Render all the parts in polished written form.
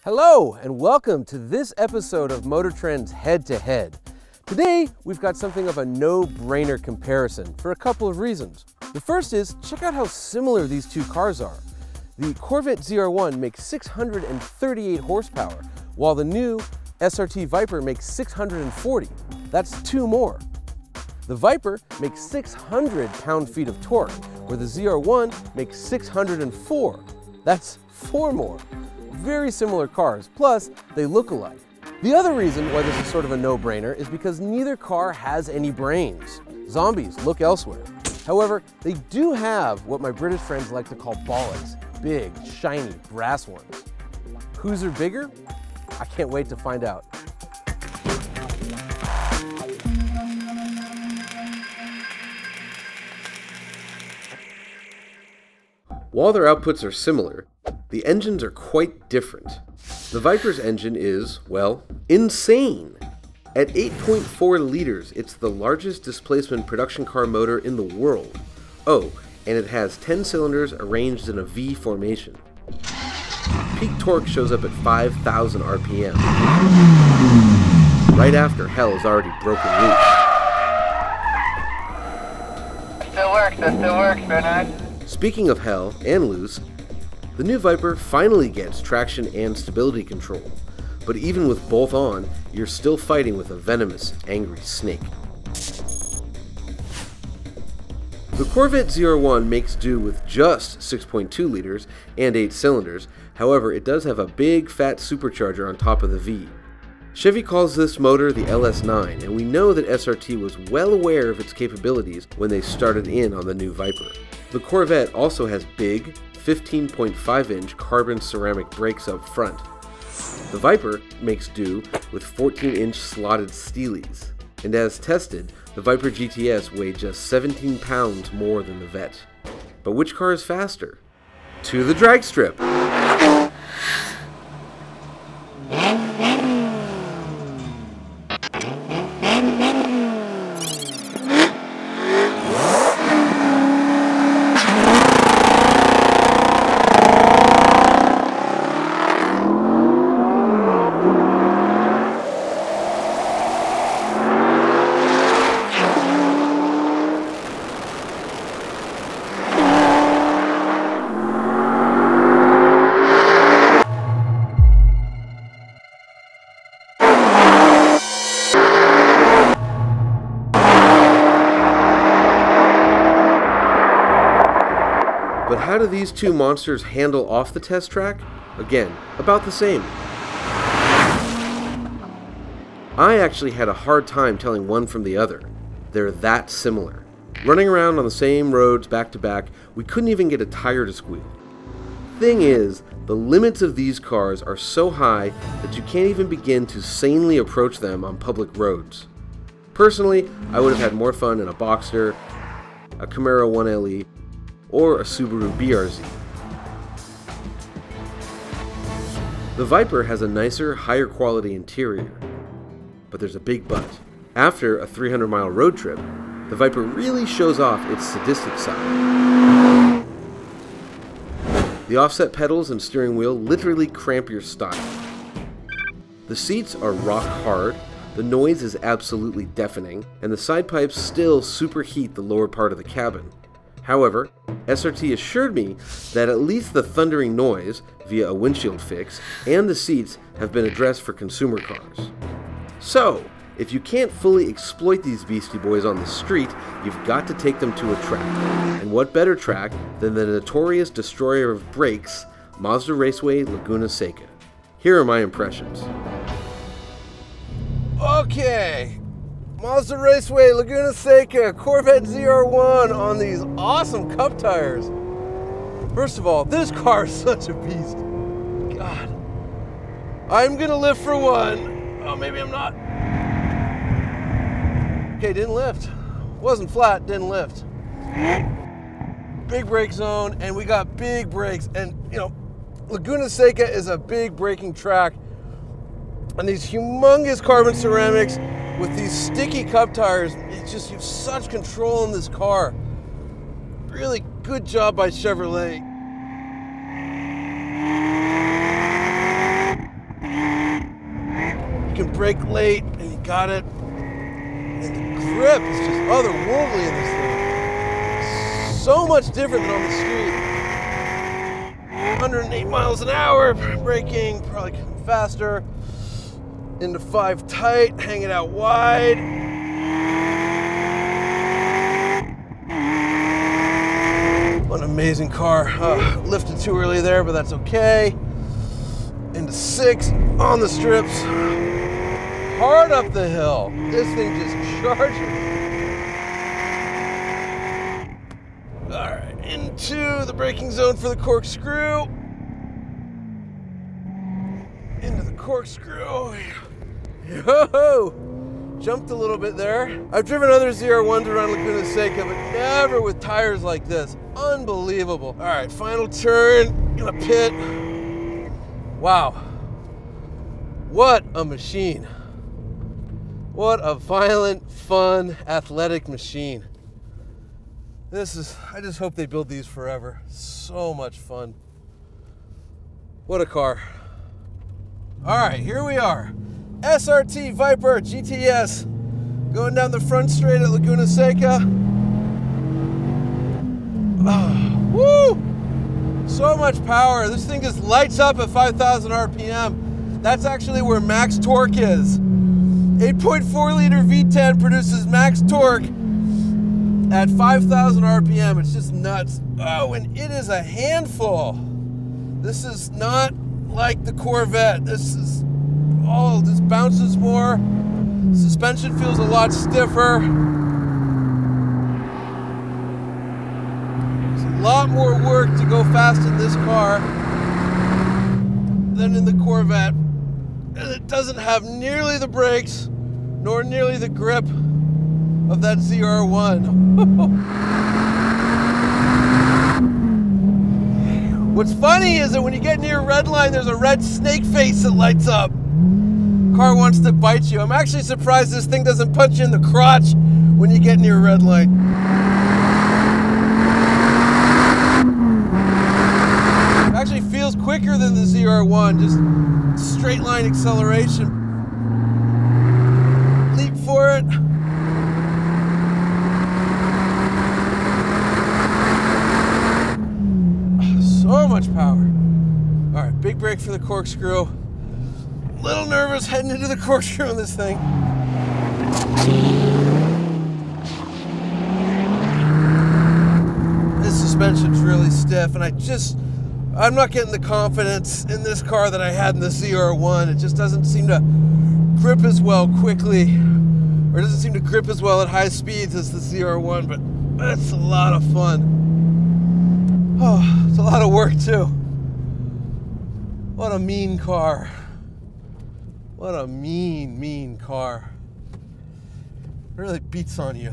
Hello and welcome to this episode of Motor Trend's Head to Head. Today we've got something of a no-brainer comparison for a couple of reasons. The first is, check out how similar these two cars are. The Corvette ZR1 makes 638 horsepower, while the new SRT Viper makes 640. That's 2 more. The Viper makes 600 pound-feet of torque, where the ZR1 makes 604. That's 4 more. Very similar cars, plus they look alike. The other reason why this is sort of a no-brainer is because neither car has any brains. Zombies, look elsewhere. However, they do have what my British friends like to call bollocks, big, shiny, brass ones. Whose are bigger? I can't wait to find out. While their outputs are similar, the engines are quite different. The Viper's engine is, well, insane. At 8.4 liters, it's the largest displacement production car motor in the world. Oh, and it has 10 cylinders arranged in a V formation. Peak torque shows up at 5,000 RPM, right after hell is already broken loose. That still works, Bernard. Speaking of hell and loose, the new Viper finally gets traction and stability control, but even with both on, you're still fighting with a venomous, angry snake. The Corvette ZR1 makes do with just 6.2 liters and 8 cylinders, however it does have a big fat supercharger on top of the V. Chevy calls this motor the LS9, and we know that SRT was well aware of its capabilities when they started in on the new Viper. The Corvette also has big, 15.5-inch carbon ceramic brakes up front. The Viper makes do with 14-inch slotted steelies, and as tested, the Viper GTS weighed just 17 pounds more than the Vette. But which car is faster? To the drag strip! But how do these two monsters handle off the test track? Again, about the same. I actually had a hard time telling one from the other. They're that similar. Running around on the same roads back to back, we couldn't even get a tire to squeal. Thing is, the limits of these cars are so high that you can't even begin to sanely approach them on public roads. Personally, I would have had more fun in a Boxster, a Camaro 1LE, or a Subaru BRZ. The Viper has a nicer, higher quality interior, but there's a big but. After a 300-mile road trip, the Viper really shows off its sadistic side. The offset pedals and steering wheel literally cramp your style. The seats are rock hard, the noise is absolutely deafening, and the side pipes still superheat the lower part of the cabin. However, SRT assured me that at least the thundering noise, via a windshield fix, and the seats have been addressed for consumer cars. So, if you can't fully exploit these beastie boys on the street, you've got to take them to a track. And what better track than the notorious destroyer of brakes, Mazda Raceway Laguna Seca. Here are my impressions. Okay. Mazda Raceway, Laguna Seca, Corvette ZR1 on these awesome cup tires. First of all, this car is such a beast. God. I'm gonna lift for one. Oh, maybe I'm not. Okay, didn't lift. Wasn't flat, didn't lift. Big brake zone, and we got big brakes. And, you know, Laguna Seca is a big braking track. And these humongous carbon ceramics with these sticky cup tires, it's just, you have such control in this car. Really good job by Chevrolet. can brake late, and you got it. And the grip is just otherworldly in this thing. So much different than on the street. 108 miles an hour, braking, probably coming faster. Into 5 tight, hanging out wide. What an amazing car. Lifted too early there, but that's okay. Into 6 on the strips. Hard up the hill. This thing just charges. All right, into the braking zone for the corkscrew. Into the corkscrew. Yo! Jumped a little bit there. I've driven other ZR1s around Laguna Seca, but never with tires like this. Unbelievable. All right, final turn, gonna pit. Wow. What a machine. What a violent, fun, athletic machine. I just hope they build these forever. So much fun. What a car. All right, here we are. SRT Viper GTS going down the front straight at Laguna Seca. Woo! So much power. This thing just lights up at 5,000 RPM. That's actually where max torque is. 8.4 liter V10 produces max torque at 5,000 RPM. It's just nuts. Oh, and it is a handful. This is not like the Corvette. This bounces more. Suspension feels a lot stiffer. There's a lot more work to go fast in this car than in the Corvette. And it doesn't have nearly the brakes nor nearly the grip of that ZR1. What's funny is that when you get near red line, there's a red snake face that lights up. Car wants to bite you. I'm actually surprised this thing doesn't punch you in the crotch when you get near red line. It actually feels quicker than the ZR1, just straight line acceleration. Leap for it. So much power. All right, big brake for the corkscrew. Little nervous heading into the corkscrew in this thing. This suspension's really stiff, and I'm not getting the confidence in this car that I had in the ZR1. It just doesn't seem to grip as well quickly, or doesn't seem to grip as well at high speeds as the ZR1, but that's a lot of fun. Oh, it's a lot of work too. What a mean car. What a mean, mean car. It really beats on you.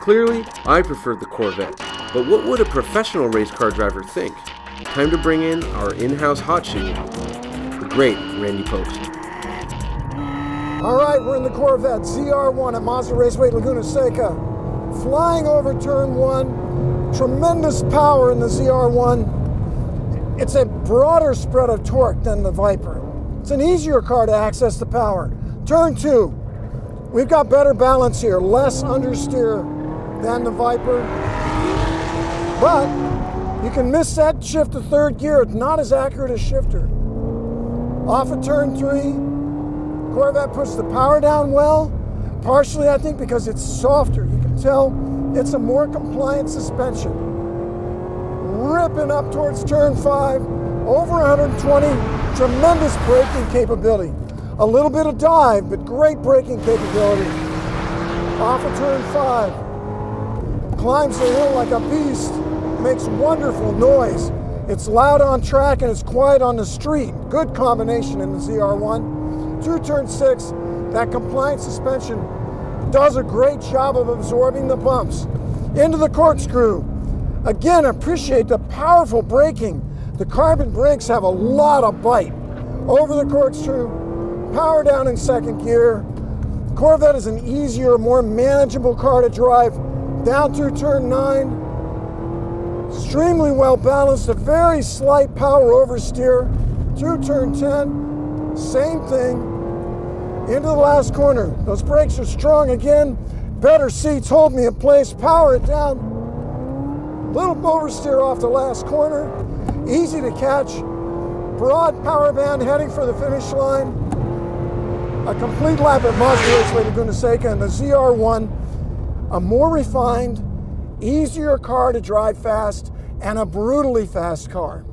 Clearly, I preferred the Corvette, but what would a professional race car driver think? Time to bring in our in-house hot shoe, the great Randy Post. All right, we're in the Corvette ZR1 at Mazda Raceway Laguna Seca. Flying over turn 1. Tremendous power in the ZR1. It's a broader spread of torque than the Viper. It's an easier car to access the power. Turn 2. We've got better balance here, less understeer than the Viper. But you can miss that shift to 3rd gear. It's not as accurate as shifter. Off of turn 3, Corvette puts the power down well. Partially, I think, because it's softer. You can tell it's a more compliant suspension. Ripping up towards turn 5, over 120, tremendous braking capability. A little bit of dive, but great braking capability. Off of turn 5, climbs the hill like a beast, makes wonderful noise. It's loud on track and it's quiet on the street. Good combination in the ZR1. Through turn 6, that compliant suspension does a great job of absorbing the bumps. Into the corkscrew. Again, appreciate the powerful braking. The carbon brakes have a lot of bite. Over the corkscrew, power down in 2nd gear. Corvette is an easier, more manageable car to drive. Down through turn 9. Extremely well balanced, a very slight power oversteer. Through turn 10. Same thing, into the last corner. Those brakes are strong again. Better seats hold me in place, power it down. Little oversteer off the last corner. Easy to catch. Broad power band heading for the finish line. A complete lap at Mazda Raceway Laguna Seca in the ZR1. A more refined, easier car to drive fast, and a brutally fast car.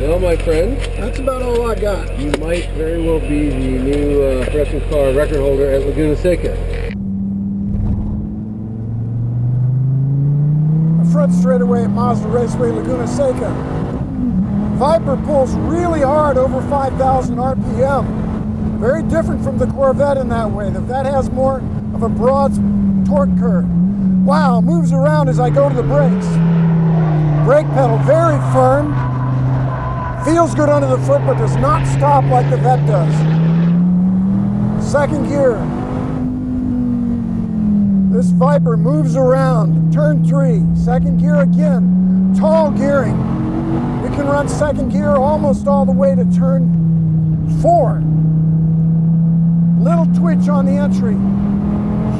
Well, my friend, That's about all I got. you might very well be the new production car record holder at Laguna Seca. A front straightaway at Mazda Raceway Laguna Seca. Viper pulls really hard over 5,000 RPM. Very different from the Corvette in that way. The Vet has more of a broad torque curve. Wow, moves around as I go to the brakes. Brake pedal very firm. Feels good under the foot, but does not stop like the Vet does. Second gear. This Viper moves around. Turn 3, second gear again. Tall gearing. We can run second gear almost all the way to turn 4. Little twitch on the entry.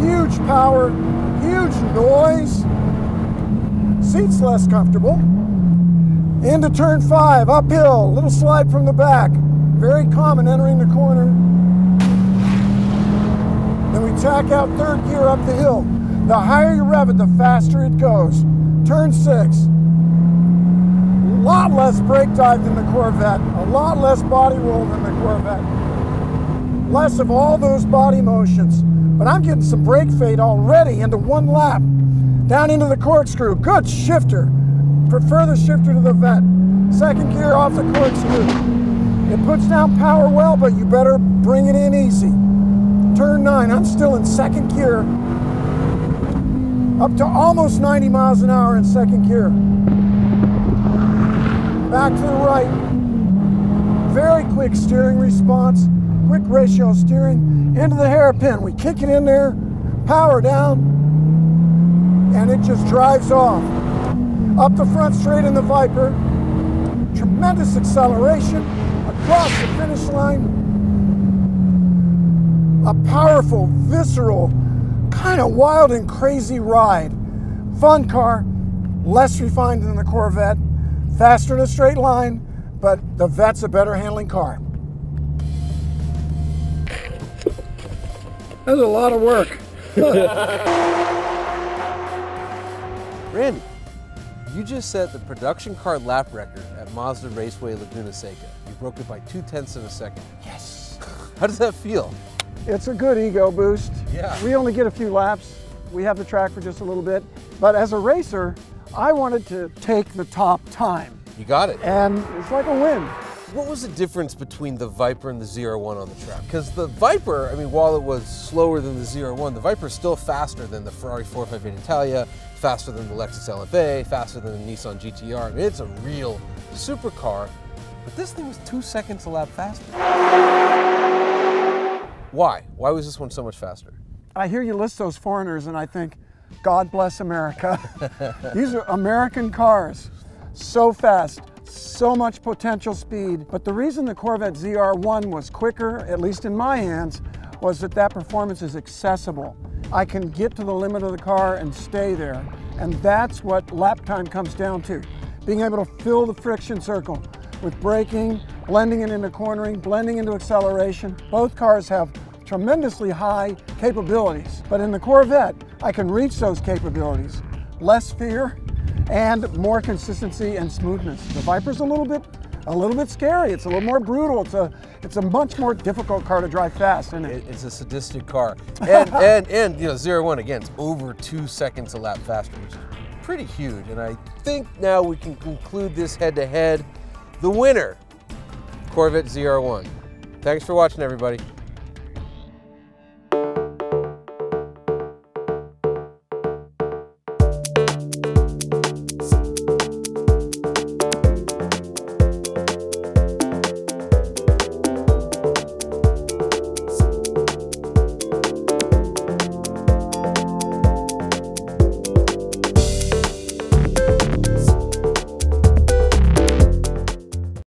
Huge power, huge noise. Seats less comfortable. Into turn 5, uphill, little slide from the back. Very common entering the corner. Then we tack out third gear up the hill. The higher you rev it, the faster it goes. Turn 6. A lot less brake dive than the Corvette. A lot less body roll than the Corvette. Less of all those body motions. But I'm getting some brake fade already into one lap. Down into the corkscrew. Good shifter. Prefer the shifter to the Vet. Second gear off the corkscrew. It puts down power well, but you better bring it in easy. Turn 9, I'm still in second gear. Up to almost 90 miles an hour in second gear. Back to the right. Very quick steering response. Quick ratio steering. Into the hairpin. We kick it in there, power down, and it just drives off. Up the front straight in the Viper. Tremendous acceleration across the finish line. A powerful, visceral, kind of wild and crazy ride. Fun car, less refined than the Corvette, faster in a straight line, but the Vet's a better handling car. That's a lot of work. Randy, you just set the production car lap record at Mazda Raceway Laguna Seca. You broke it by 0.2 of a second. Yes. How does that feel? It's a good ego boost. Yeah. We only get a few laps. We have the track for just a little bit. But as a racer, I wanted to take the top time. You got it. And it's like a win. What was the difference between the Viper and the ZR1 on the track? Because the Viper, I mean, while it was slower than the ZR1, the Viper is still faster than the Ferrari 458 Italia, faster than the Lexus LFA, faster than the Nissan GTR. I mean, it's a real supercar, but this thing was 2 seconds a lap faster. Why? Why was this one so much faster? I hear you list those foreigners and I think, God bless America. These are American cars. So fast, so much potential speed. But the reason the Corvette ZR1 was quicker, at least in my hands, was that that performance is accessible. I can get to the limit of the car and stay there. And that's what lap time comes down to. Being able to fill the friction circle with braking, blending it into cornering, blending into acceleration. Both cars have tremendously high capabilities. But in the Corvette, I can reach those capabilities. Less fear and more consistency and smoothness. The Viper's a little bit scary. It's a little more brutal. It's a much more difficult car to drive fast, isn't it? It's a sadistic car. And you know, ZR1, again, it's over 2 seconds a lap faster, which is pretty huge. And I think now we can conclude this head-to-head. The winner, Corvette ZR1. Thanks for watching, everybody.